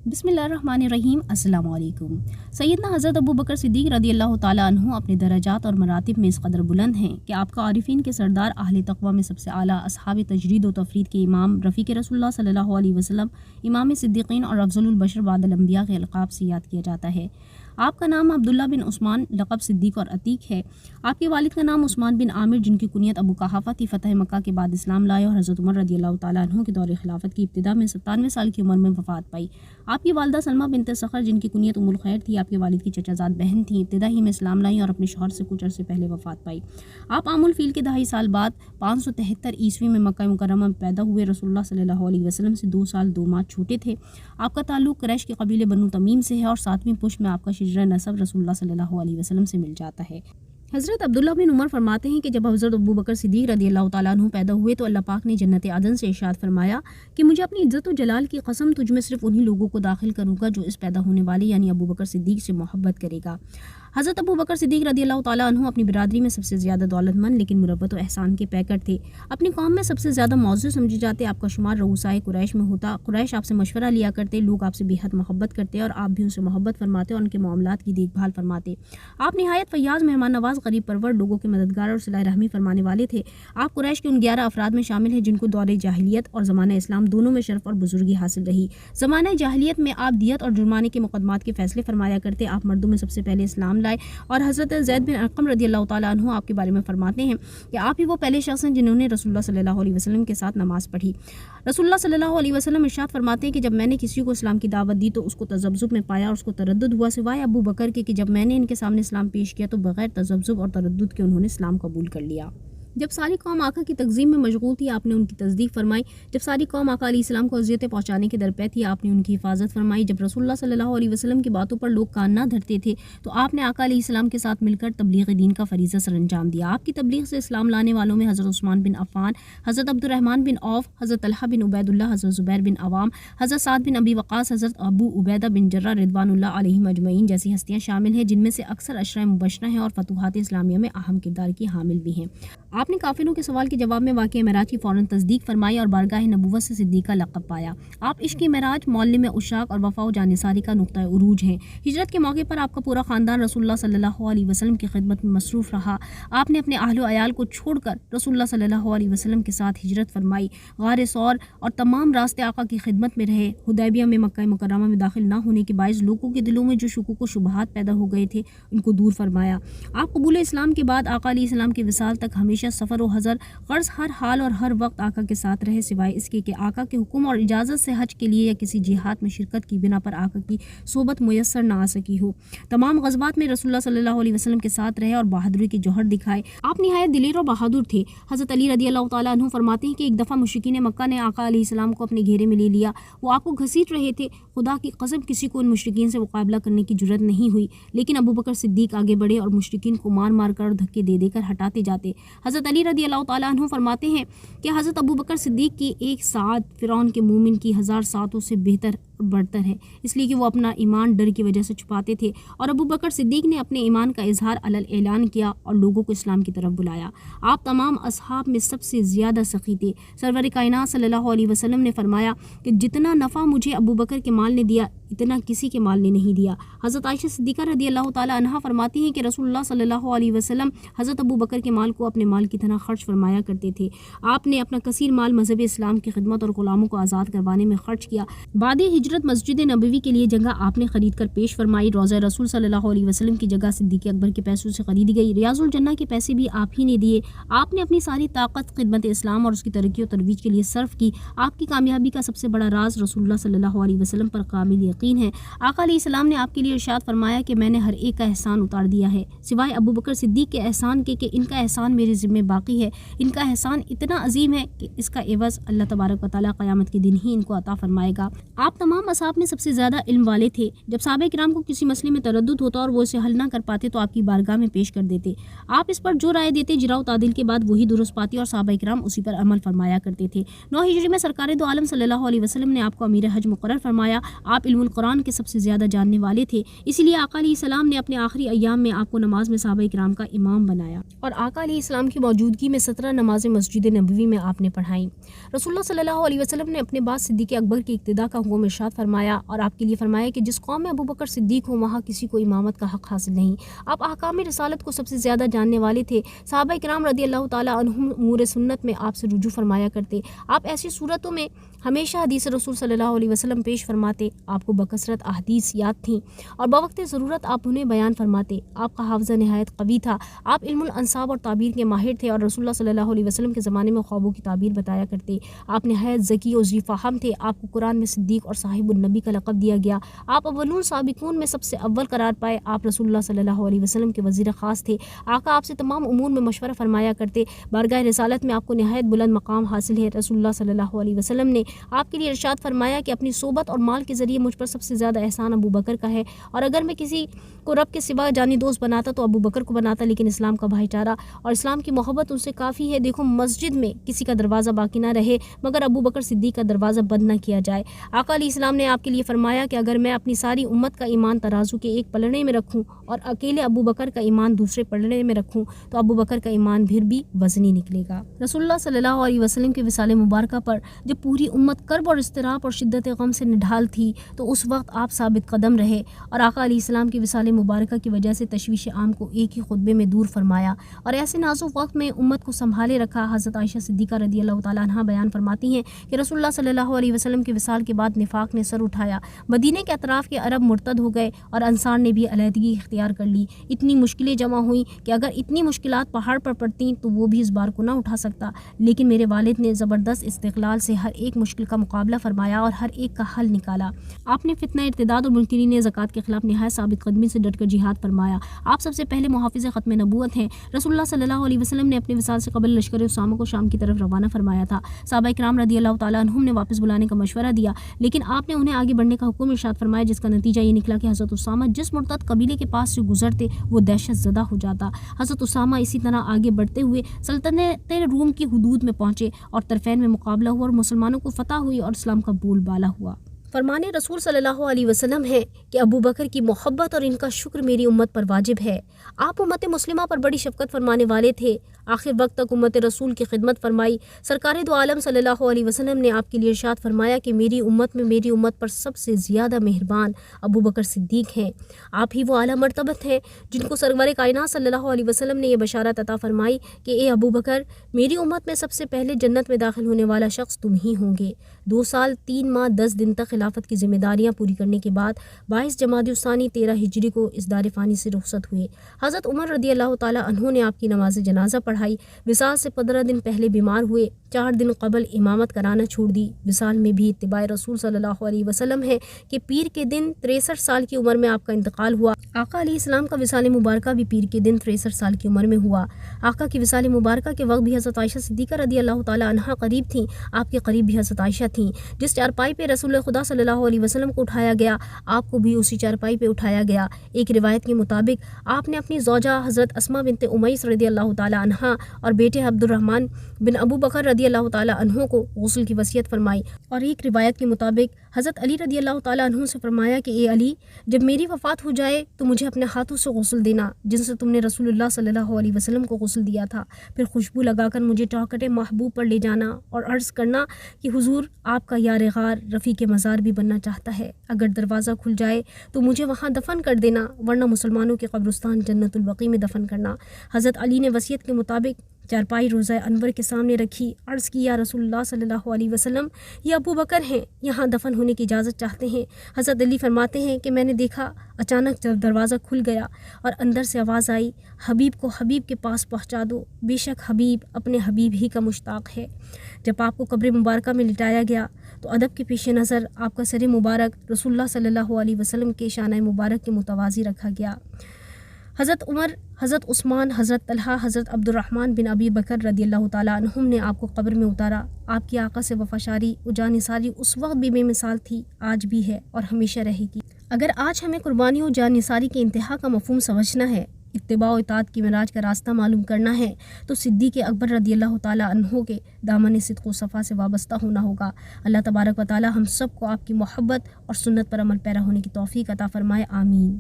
بسم اللہ الرحمن الرحیم۔ السلام علیکم۔ سیدنا حضرت ابو بکر صدیق رضی اللہ تعالیٰ عنہ اپنے درجات اور مراتب میں اس قدر بلند ہیں کہ آپ کا عارفین کے سردار، اہل تقوی میں سب سے اعلیٰ، اصحاب تجرید و تفرید کے امام، رفیق رسول اللہ صلی اللہ علیہ وسلم، امام صدیقین اور افضل البشر بعد الانبیاء کے القاب سے یاد کیا جاتا ہے۔ آپ کا نام عبداللہ بن عثمان لقب صدیق اور عتیق ہے۔ آپ کے والد کا نام عثمان بن عامر، جن کی کنیت ابو قحافہ تھی، فتح مکہ کے بعد اسلام لائے اور حضرت عمر رضی اللہ تعالیٰ عنہ کے دور خلافت کی ابتدا میں 97 سال کی عمر میں وفات پائی۔ آپ کی والدہ سلمہ بنت سخر، جن کی کنیت ام الخیر تھی، آپ کے والد کی چچا زاد بہن تھیں، ابتدا ہی میں اسلام لائیں اور اپنے شوہر سے کچھ عرصے پہلے وفات پائی۔ آپ عام الفیل کے 2.5 سال بعد 573 عیسوی میں مکہ مکرمہ میں پیدا ہوئے۔ رسول اللہ صلی اللہ علیہ وسلم سے 2 سال 2 ماہ چھوٹے تھے۔ آپ کا تعلق قریش کے قبیلے بنو تمیم سے ہے اور 7ویں پشت میں آپ کا شجرہ نسب رسول اللہ صلی اللہ علیہ وسلم سے مل جاتا ہے۔ حضرت عبداللہ بن عمر فرماتے ہیں کہ جب حضرت ابو بکر صدیق رضی اللہ تعالیٰ عنہ پیدا ہوئے تو اللہ پاک نے جنت عدن سے ارشاد فرمایا کہ مجھے اپنی عزت و جلال کی قسم، تجھ میں صرف انہی لوگوں کو داخل کروں گا جو اس پیدا ہونے والے یعنی ابو بکر صدیق سے محبت کرے گا۔ حضرت ابو بکر صدیق رضی اللہ تعالیٰ عنہ اپنی برادری میں سب سے زیادہ دولت مند لیکن مروت و احسان کے پیکر تھے۔ اپنی قوم میں سب سے زیادہ معزز سمجھے جاتے۔ آپ کا شمار رؤسائے قریش میں ہوتا۔ قریش آپ سے مشورہ لیا کرتے، لوگ آپ سے بے حد محبت کرتے اور آپ بھی ان سے محبت فرماتے اور ان کے معاملات کی دیکھ بھال فرماتے۔ آپ نہایت فیاض، مہمان نواز، غریب پرور، لوگوں کے مددگار اور صلہ رحمی فرمانے والے تھے۔ آپ قریش کے ان 11 افراد میں شامل ہیں جن کو دور جاہلیت اور زمانہ اسلام دونوں میں شرف اور بزرگی حاصل رہی۔ زمانہ جاہلیت میں آپ دیت اور جرمانے کے مقدمات کے فیصلے فرمایا کرتے۔ آپ مردوں میں سب سے پہلے اسلام لائے اور حضرت زید بن ارقم رضی اللہ تعالیٰ عنہ آپ کے بارے میں فرماتے ہیں کہ آپ ہی وہ پہلے شخص ہیں جنہوں نے رسول اللہ صلی اللہ علیہ وسلم کے ساتھ نماز پڑھی۔ رسول اللہ صلی اللہ علیہ وسلم ارشاد فرماتے ہیں کہ جب میں نے کسی کو اسلام کی دعوت دی تو اس کو تذبذب میں پایا اور اس کو تردد ہوا، سوائے ابو بکر کے کہ جب میں نے ان کے سامنے اسلام پیش کیا تو بغیر تذبذب اور تردد کے انہوں نے اسلام قبول کر لیا۔ جب ساری قوم آقا کی تکذیب میں مشغول تھی، آپ نے ان کی تصدیق فرمائی۔ جب ساری قوم آقا علیہ السلام کو اذیتیں پہنچانے کے درپے تھی، آپ نے ان کی حفاظت فرمائی۔ جب رسول اللہ صلی اللہ علیہ وسلم کی باتوں پر لوگ کان نہ دھرتے تھے تو آپ نے آقا علیہ السلام کے ساتھ مل کر تبلیغ دین کا فریضہ سر انجام دیا۔ آپ کی تبلیغ سے اسلام لانے والوں میں حضرت عثمان بن عفان، حضرت عبد الرحمن بن عوف، حضرت طلحہ بن عبید اللہ، حضرت زبیر بن عوام، حضرت سعد بن ابی وقاص، حضرت ابو عبیدہ بن جرہ رضوان اللہ علیہم اجمعین جیسی ہستیاں شامل ہیں، جن میں سے اکثر عشرہ مبشرہ ہیں اور فتوحات اسلامیہ میں اہم کردار کی حامل بھی ہیں۔ آپ نے کافروں کے سوال کے جواب میں واقعہ معراج کی فوراً تصدیق فرمائی اور بارگاہ نبوت سے صدیق کا لقب پایا۔ آپ عشق معراج، معلم عشاق اور وفا و جانثاری کا نقطہ عروج ہیں۔ ہجرت کے موقع پر آپ کا پورا خاندان رسول اللہ صلی اللہ علیہ وسلم کی خدمت میں مصروف رہا۔ آپ نے اپنے اہل و عیال کو چھوڑ کر رسول اللہ صلی اللہ علیہ وسلم کے ساتھ ہجرت فرمائی، غار ثور اور تمام راستے آقا کی خدمت میں رہے۔ حدیبیہ میں مکہ مکرمہ میں داخل نہ ہونے کے باعث لوگوں کے دلوں میں جو شکوک و شبہات پیدا ہو گئے تھے ان کو دور فرمایا۔ آپ قبول اسلام کے بعد آقا علیہ السلام کے وصال تک ہمیشہ سفر و حضر غرض ہر حال اور ہر وقت آقا کے ساتھ رہے، سوائے اس کے کہ آقا کے حکم اور اجازت سے حج کے لیے یا کسی جہاد میں شرکت کی بنا پر آقا کی صحبت میسر نہ آ سکی ہو۔ تمام غزوات میں رسول اللہ صلی اللہ علیہ وسلم کے ساتھ رہے اور بہادری کے جوہر دکھائے۔ آپ نہایت دلیر اور بہادر تھے۔ حضرت علی رضی اللہ تعالیٰ عنہ فرماتے ہیں کہ ایک دفعہ مشرکین مکہ نے آقا علیہ السلام کو اپنے گھیرے میں لے لیا۔ وہ آپ کو گھسیٹ رہے تھے۔ خدا کی قسم کسی کو ان مشرکین سے مقابلہ کرنے کی جرأت نہیں ہوئی، لیکن ابو بکر صدیق آگے بڑھے اور مشرکین کو مار مار کر اور دھکے دے دے کر ہٹاتے جاتے۔ حضرت علی رضی اللہ تعالیٰ عنہ فرماتے ہیں کہ حضرت ابو بکر صدیق کی ایک ساعت فرعون کے مومن کی 1000 ساعتوں سے بہتر اور برتر ہے، اس لیے کہ وہ اپنا ایمان ڈر کی وجہ سے چھپاتے تھے، اور ابو بکر صدیق نے اپنے ایمان کا اظہار علل اعلان کیا اور لوگوں کو اسلام کی طرف بلایا۔ آپ تمام اصحاب میں سب سے زیادہ سخی تھے۔ سرور کائنات صلی اللہ علیہ وسلم نے فرمایا کہ جتنا نفع مجھے ابو بکر کے مال نے دیا اتنا کسی کے مال نے نہیں دیا۔ حضرت عائشہ صدیقہ رضی اللہ تعالیٰ عنہا فرماتی ہیں کہ رسول اللہ صلی اللہ علیہ وسلم حضرت ابو بکر کے مال کو اپنے مال کی طرح خرچ فرمایا کرتے تھے۔ آپ نے اپنا کثیر مال مذہب اسلام کی خدمت اور غلاموں کو آزاد کروانے میں خرچ کیا۔ بعد ہجرت مسجد نبوی کے لیے جگہ آپ نے خرید کر پیش فرمائی۔ روضہ رسول صلی اللہ علیہ وسلم کی جگہ صدیق اکبر کے پیسوں سے خریدی گئی۔ ریاض الجنہ کے پیسے بھی آپ ہی نے دیے۔ آپ نے اپنی ساری طاقت خدمت اسلام اور اس کی ترقی و ترویج کے لیے صرف کی۔ آپ کی کامیابی کا سب سے بڑا راز رسول اللہ صلی اللہ علیہ وسلم پر قابل یقین ہے۔ آقا علیہ السلام نے آپ کے لیے ارشاد فرمایا کہ میں نے ہر ایک کا احسان اتار دیا ہے سوائے ابو بکر صدیق کے احسان کے کہ ان کا احسان میرے ذمہ باقی ہے۔ ان کا احسان اتنا عظیم ہے کہ اس کا عوض اللہ تبارک و تعالیٰ قیامت کے دن ہی ان کو عطا فرمائے گا۔ آپ تمام اصحاب میں سب سے زیادہ علم والے تھے۔ جب صحابہ کرام کو کسی مسئلے میں تردد ہوتا اور وہ اسے حل نہ کر پاتے تو آپ کی بارگاہ میں پیش کر دیتے۔ آپ اس پر جو رائے دیتے جرا و تعدیل کے بعد وہی درست پاتی اور صحابہ کرام اسی پر عمل فرمایا کرتے تھے۔ 9 ہجری میں سرکار دو عالم صلی اللہ علیہ وسلم نے آپ کو امیر حج مقرر فرمایا۔ آپ علم القرآن کے سب سے زیادہ جاننے والے تھے، اسی لیے آقا علیہ السلام نے اپنے آخری ایام میں آپ کو نماز میں صحابہ کرام کا امام بنایا اور آقا علیہ السلام کی موجودگی میں 17 نمازیں مسجد نبوی میں آپ نے پڑھائیں۔ رسول اللہ صلی اللہ علیہ وسلم نے اپنے بعد صدیق اکبر کی اقتداء کا حکم ارشاد ارشاد فرمایا اور آپ کے لیے فرمایا کہ جس قوم میں ابو بکر صدیق ہو وہاں کسی کو امامت کا حق حاصل نہیں۔ آپ احکام رسالت کو سب سے زیادہ جاننے والے تھے۔ صحابہ کرام رضی اللہ تعالیٰ عنہم امور سنت میں آپ سے رجوع فرمایا کرتے۔ آپ ایسی صورتوں میں ہمیشہ حدیث رسول صلی اللہ علیہ وسلم پیش فرماتے۔ آپ کو بکثرت احادیث یاد تھیں اور بوقت ضرورت آپ انہیں بیان فرماتے۔ آپ کا حافظہ نہایت قوی تھا۔ آپ علم الانصاب اور تعبیر کے ماہر تھے اور رسول اللہ صلی اللہ علیہ وسلم کے زمانے میں خوابوں کی تعبیر بتایا کرتے۔ آپ نہایت ذکی اور ذی فہم تھے۔ آپ کو قرآن میں صدیق اور صاحب النبی کا لقب دیا گیا۔ آپ اولون سابقون میں سب سے اول قرار پائے۔ آپ رسول اللہ صلی اللہ علیہ وسلم کے وزیر خاص تھے۔ آقا آپ سے تمام امور میں مشورہ فرمایا کرتے۔ بارگاہ رسالت میں آپ کو نہایت بلند مقام حاصل ہے۔ رسول اللہ صلی اللہ علیہ وسلم نے آپ کے لیے ارشاد فرمایا کہ اپنی صحبت اور مال کے ذریعے مجھ پر سب سے زیادہ احسان ابو بکر کا ہے، اور اگر میں کسی کو رب کے سوا جانی دوست بناتا تو ابو بکر کو بناتا، لیکن اسلام کا بھائی چارہ اور اسلام کی محبت ان سے کافی ہے۔ دیکھو مسجد میں کسی کا دروازہ باقی نہ رہے مگر ابو بکر صدیق کا دروازہ بند نہ کیا جائے۔ آقا علیہ السلام نے آپ کے لیے فرمایا کہ اگر میں اپنی ساری امت کا ایمان ترازو کے ایک پلڑے میں رکھوں اور اکیلے ابو بکر کا ایمان دوسرے پلڑے میں رکھوں تو ابو بکر کا ایمان پھر بھی وزنی نکلے گا۔ رسول اللہ صلی اللہ علیہ وسلم کے وصال مبارکہ پر جب پوری امت کرب اور اضطراب اور شدت غم سے نڈھال تھی تو اس وقت آپ ثابت قدم رہے اور آقا علیہ السلام کے وصال مبارکہ کی وجہ سے تشویش عام کو ایک ہی خطبے میں دور فرمایا اور ایسے نازک وقت میں امت کو سنبھالے رکھا۔ حضرت عائشہ صدیقہ رضی اللہ تعالیٰ عنہا بیان فرماتی ہیں کہ رسول اللہ صلی اللہ علیہ وسلم کے وصال کے بعد نفاق نے سر اٹھایا، مدینے کے اطراف کے عرب مرتد ہو گئے اور انصار نے بھی علیحدگی اختیار کر لی۔ اتنی مشکلیں جمع ہوئیں کہ اگر اتنی مشکلات پہاڑ پر پڑتیں تو وہ بھی اس بار کو نہ اٹھا سکتا، لیکن میرے والد نے زبردست استقلال سے ہر ایک مشکل کا مقابلہ فرمایا اور ہر ایک کا حل نکالا۔ آپ نے فتنہ ارتداد اور منکرین زکوٰۃ کے خلاف نہایت ثابت قدمی سے ڈٹ کر جہاد فرمایا۔ آپ سب سے پہلے محافظ ختم نبوت ہیں۔ رسول اللہ صلی اللہ علیہ وسلم نے اپنے وصال سے قبل لشکر اسامہ کو شام کی طرف روانہ فرمایا تھا۔ صحابہ کرام رضی اللہ تعالیٰ عنہم نے واپس بلانے کا مشورہ دیا، لیکن آپ نے انہیں آگے بڑھنے کا حکم ارشاد فرمایا، جس کا نتیجہ یہ نکلا کہ حضرت اسامہ جس مرتد قبیلے کے پاس سے گزرتے وہ دہشت زدہ ہو جاتا۔ حضرت اسامہ اسی طرح آگے بڑھتے ہوئے سلطنت روم کی حدود میں پہنچے اور طرفین میں مقابلہ ہوا اور مسلمانوں کو فتح ہوئی اور اسلام کا بول بالا ہوا۔ فرمان رسول صلی اللہ علیہ وسلم ہے کہ ابو بکر کی محبت اور ان کا شکر میری امت پر واجب ہے۔ آپ امت مسلمہ پر بڑی شفقت فرمانے والے تھے، آخر وقت تک امت رسول کی خدمت فرمائی۔ سرکار دو عالم صلی اللہ علیہ وسلم نے آپ کے لیے ارشاد فرمایا کہ میری امت پر سب سے زیادہ مہربان ابو بکر صدیق ہیں۔ آپ ہی وہ اعلیٰ مرتبت ہیں جن کو سرور کائنات صلی اللہ علیہ وسلم نے یہ بشارت عطا فرمائی کہ اے ابو بکر، میری امت میں سب سے پہلے جنت میں داخل ہونے والا شخص تم ہی ہوں گے۔ 2 سال 3 ماہ 10 دن تک خلافت کی ذمہ داریاں پوری کرنے کے بعد 22 جمادی الثانی 13 ہجری کو اس دار فانی سے رخصت ہوئے۔ حضرت عمر رضی اللہ تعالیٰ عنہ نے آپ کی نماز جنازہ پڑھائی۔ وصال سے 15 دن پہلے بیمار ہوئے، 4 دن قبل امامت کرانا چھوڑ دی۔ وصال میں بھی اتباع رسول صلی اللہ علیہ وسلم ہے کہ پیر کے دن 63 سال کی عمر میں آپ کا انتقال ہوا۔ آقا علیہ السلام کا وصال مبارکہ بھی پیر کے دن 63 سال کی عمر میں ہوا۔ آقا کی وصال مبارکہ کے وقت بھی حضرت عائشہ صدیقہ رضی اللہ تعالیٰ عنہا قریب تھیں۔ آپ کے قریب بھی حضرت عائشہ تھیں۔ جس چارپائی پہ رسول خدا صلی اللہ علیہ وسلم کو اٹھایا گیا، آپ کو بھی اسی چارپائی پہ اٹھایا گیا۔ ایک روایت کے مطابق آپ نے اپنی زوجہ حضرت اسماء بنت امیس رضی اللہ تعالیٰ عنہا اور بیٹے عبد الرحمن بن ابو بکر رضی اللہ تعالیٰ عنہ کو غسل کی وصیت فرمائی، اور ایک روایت کے مطابق حضرت علی رضی اللہ تعالیٰ عنہ سے فرمایا کہ اے علی، جب میری وفات ہو جائے تو مجھے اپنے ہاتھوں سے غسل دینا جن سے تم نے رسول اللہ صلی اللہ علیہ وسلم کو غسل دیا تھا، پھر خوشبو لگا کر مجھے چوکھٹ محبوب پر لے جانا اور عرض کرنا کہ حضور آپ کا یار غار رفیق مزار بھی بننا چاہتا ہے، اگر دروازہ کھل جائے تو مجھے وہاں دفن کر دینا، ورنہ مسلمانوں کے قبرستان جنت البقیع میں دفن کرنا۔ حضرت علی نے وصیت کے مطابق چارپائی روضہ انور کے سامنے رکھی، عرض کی یا رسول اللہ صلی اللہ علیہ وسلم، یہ ابو بکر ہیں، یہاں دفن ہونے کی اجازت چاہتے ہیں۔ حضرت علی فرماتے ہیں کہ میں نے دیکھا اچانک جب دروازہ کھل گیا اور اندر سے آواز آئی، حبیب کو حبیب کے پاس پہنچا دو، بے شک حبیب اپنے حبیب ہی کا مشتاق ہے۔ جب آپ کو قبر مبارکہ میں لٹایا گیا تو ادب کے پیش نظر آپ کا سر مبارک رسول اللہ صلی اللہ علیہ وسلم کے شانہ مبارک کے متوازی رکھا گیا۔ حضرت عمر، حضرت عثمان، حضرت طلحہ، حضرت عبد الرحمن بن ابی بکر رضی اللہ تعالیٰ عنہم نے آپ کو قبر میں اتارا۔ آپ کی آقا سے وفاشاری و جانثاری اس وقت بھی بے مثال تھی، آج بھی ہے اور ہمیشہ رہے گی۔ اگر آج ہمیں قربانی و جانثاری کے انتہا کا مفہوم سمجھنا ہے، اتباع و اطاعت کی معراج کا راستہ معلوم کرنا ہے، تو صدیق اکبر رضی اللہ تعالیٰ عنہ کے دامن صدق و صفا سے وابستہ ہونا ہوگا۔ اللہ تبارک و تعالیٰ ہم سب کو آپ کی محبت اور سنت پر عمل پیرا ہونے کی توفیق عطا فرمائے، آمین۔